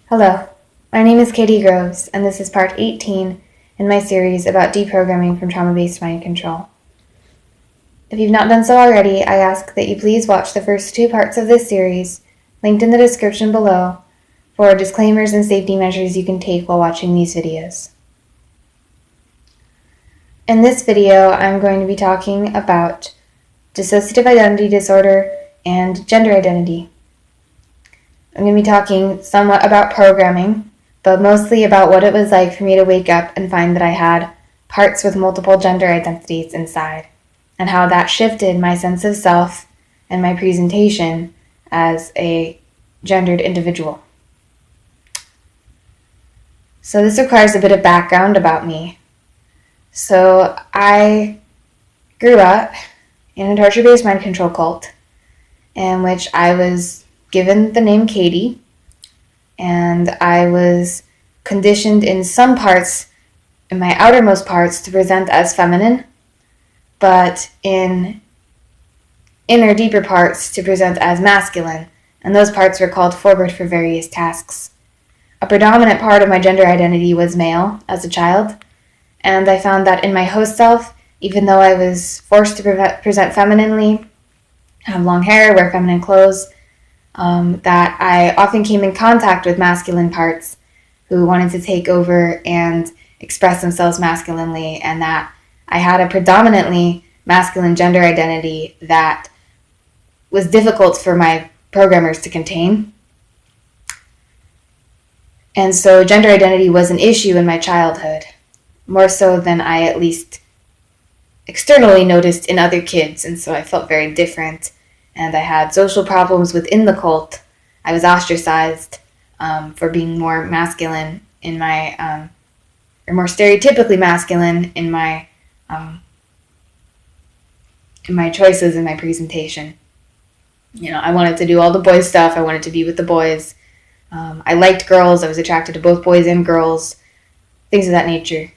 Hello, my name is Katie Groves, and this is part 18 in my series about deprogramming from trauma-based mind control. If you've not done so already, I ask that you please watch the first two parts of this series, linked in the description below, for disclaimers and safety measures you can take while watching these videos. In this video, I'm going to be talking about dissociative identity disorder and gender identity. I'm going to be talking somewhat about programming, but mostly about what it was like for me to wake up and find that I had parts with multiple gender identities inside, and how that shifted my sense of self and my presentation as a gendered individual. So this requires a bit of background about me. So I grew up in a torture-based mind control cult in which I was given the name Katie, and I was conditioned in some parts, in my outermost parts, to present as feminine, but in inner, deeper parts to present as masculine, and those parts were called forward for various tasks. A predominant part of my gender identity was male as a child, and I found that in my host self, even though I was forced to present femininely, have long hair, wear feminine clothes, that I often came in contact with masculine parts who wanted to take over and express themselves masculinely, and that I had a predominantly masculine gender identity that was difficult for my programmers to contain. And so gender identity was an issue in my childhood, more so than I at least externally noticed in other kids, and so I felt very different. And I had social problems within the cult. I was ostracized for being more masculine in my, or more stereotypically masculine in my choices in my presentation. You know, I wanted to do all the boys stuff. I wanted to be with the boys. I liked girls. I was attracted to both boys and girls, things of that nature.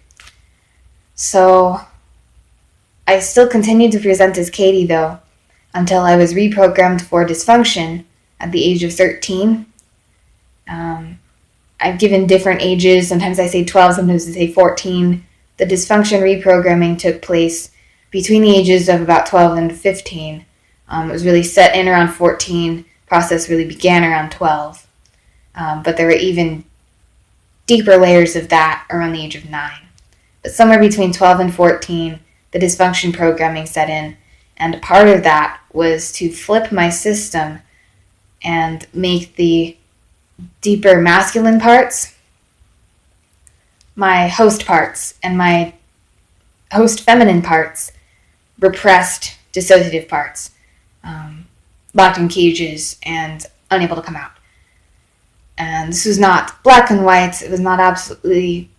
So I still continued to present as Katie, though, until I was reprogrammed for dysfunction at the age of 13. I've given different ages. Sometimes I say 12, sometimes I say 14. The dysfunction reprogramming took place between the ages of about 12 and 15. It was really set in around 14. Process really began around 12. But there were even deeper layers of that around the age of 9. But somewhere between 12 and 14, the dysfunction programming set in. And part of that was to flip my system and make the deeper masculine parts my host parts, and my host feminine parts repressed dissociative parts, locked in cages and unable to come out. And this was not black and white. It was not absolutely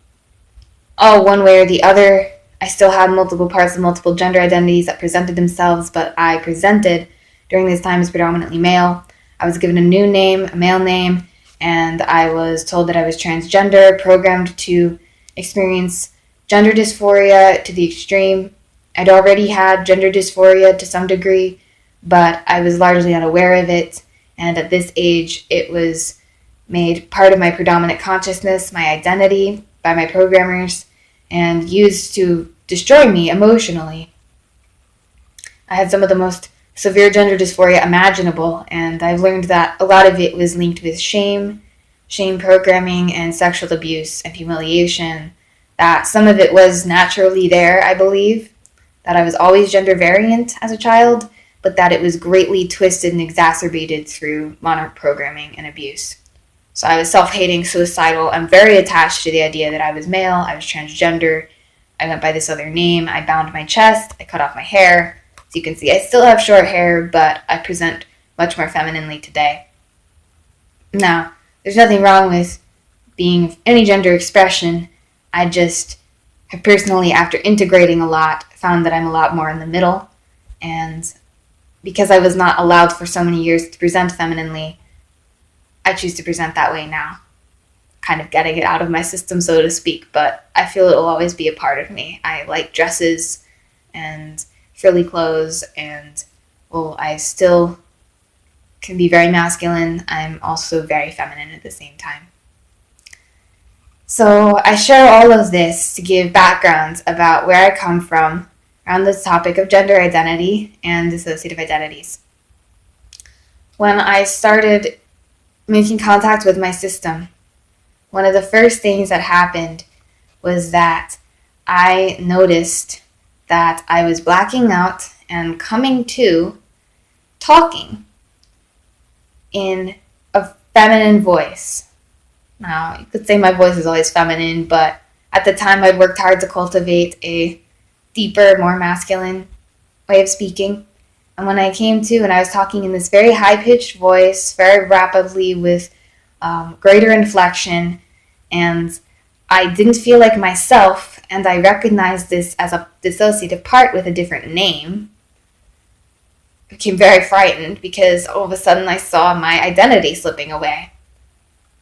all one way or the other. I still had multiple parts of multiple gender identities that presented themselves, but I presented during this time as predominantly male. I was given a new name, a male name, and I was told that I was transgender, programmed to experience gender dysphoria to the extreme. I'd already had gender dysphoria to some degree, but I was largely unaware of it, and at this age it was made part of my predominant consciousness, my identity, by my programmers, and used to destroy me emotionally. I had some of the most severe gender dysphoria imaginable, and I've learned that a lot of it was linked with shame programming, and sexual abuse and humiliation, that some of it was naturally there, I believe, that I was always gender variant as a child, but that it was greatly twisted and exacerbated through Monarch programming and abuse. So I was self-hating, suicidal. I'm very attached to the idea that I was male, I was transgender, I went by this other name, I bound my chest, I cut off my hair. So you can see I still have short hair, but I present much more femininely today. Now, there's nothing wrong with being any gender expression. I just have personally, after integrating a lot, found that I'm a lot more in the middle. And because I was not allowed for so many years to present femininely, I choose to present that way now. Kind of getting it out of my system, so to speak, but I feel it will always be a part of me. I like dresses and frilly clothes, and I still can be very masculine. I'm also very feminine at the same time. So I share all of this to give backgrounds about where I come from around this topic of gender identity and dissociative identities. When I started making contact with my system, one of the first things that happened was that I noticed that I was blacking out and coming to talking in a feminine voice. Now, you could say my voice is always feminine, but at the time I'd worked hard to cultivate a deeper, more masculine way of speaking. And when I came to and I was talking in this very high-pitched voice, very rapidly with greater inflection, and I didn't feel like myself, and I recognized this as a dissociative part with a different name, I became very frightened because all of a sudden I saw my identity slipping away.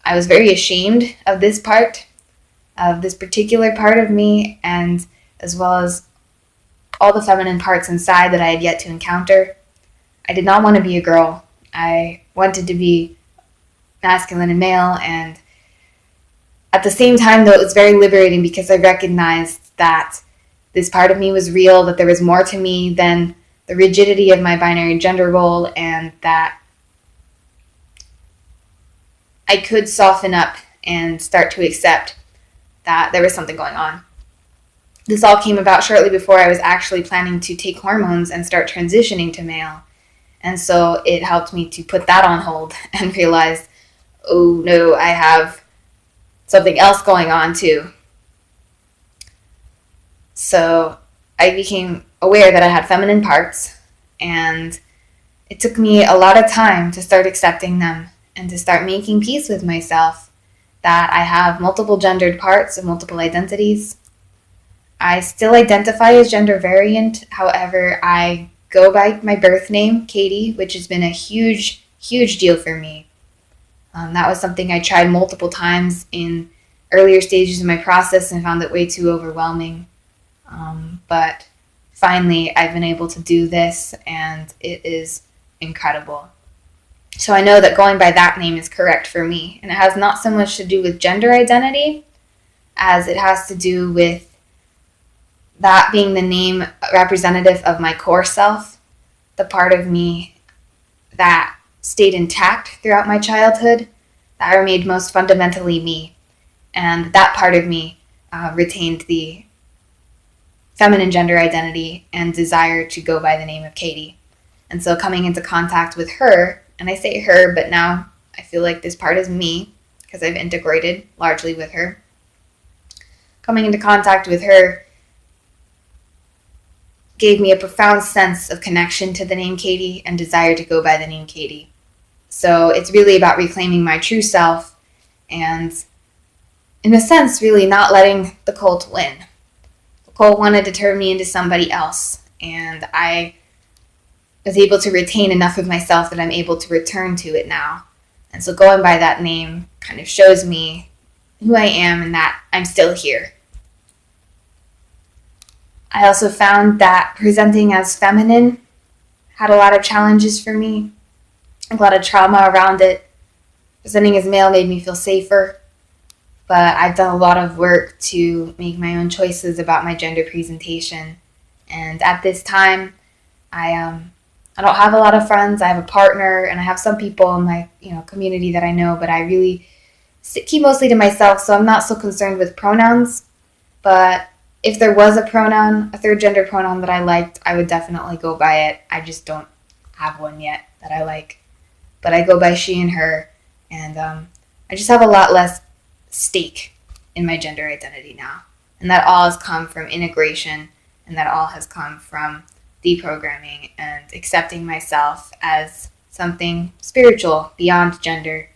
I was very ashamed of this part, of this particular part of me, and as well as all the feminine parts inside that I had yet to encounter. I did not want to be a girl. I wanted to be masculine and male, and at the same time, though, it was very liberating because I recognized that this part of me was real, that there was more to me than the rigidity of my binary gender role, and that I could soften up and start to accept that there was something going on. This all came about shortly before I was actually planning to take hormones and start transitioning to male. And so it helped me to put that on hold and realize, oh no, I have something else going on too. So I became aware that I had feminine parts, and it took me a lot of time to start accepting them and to start making peace with myself that I have multiple gendered parts and multiple identities. I still identify as gender variant. However, I go by my birth name, Katie, which has been a huge, huge deal for me. That was something I tried multiple times in earlier stages of my process and found it way too overwhelming. But finally, I've been able to do this, and it is incredible. So I know that going by that name is correct for me, and it has not so much to do with gender identity as it has to do with that being the name representative of my core self, the part of me that stayed intact throughout my childhood, that remained most fundamentally me, and that part of me retained the feminine gender identity and desire to go by the name of Katie. And so coming into contact with her, and I say her, but now I feel like this part is me because I've integrated largely with her. Coming into contact with her gave me a profound sense of connection to the name Katie and desire to go by the name Katie. So it's really about reclaiming my true self and, in a sense, really not letting the cult win. The cult wanted to turn me into somebody else, and I was able to retain enough of myself that I'm able to return to it now. And so going by that name kind of shows me who I am and that I'm still here. I also found that presenting as feminine had a lot of challenges for me, a lot of trauma around it. Presenting as male made me feel safer, but I've done a lot of work to make my own choices about my gender presentation. And at this time, I don't have a lot of friends. I have a partner, and I have some people in my community that I know, but I really keep mostly to myself, so I'm not so concerned with pronouns. But if there was a pronoun, a third gender pronoun that I liked, I would definitely go by it. I just don't have one yet that I like. But I go by she and her, and I just have a lot less stake in my gender identity now. And that all has come from integration, and that all has come from deprogramming and accepting myself as something spiritual beyond gender,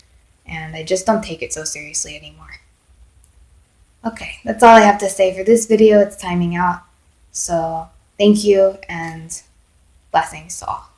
and I just don't take it so seriously anymore. Okay, that's all I have to say for this video. It's timing out, so thank you and blessings to all.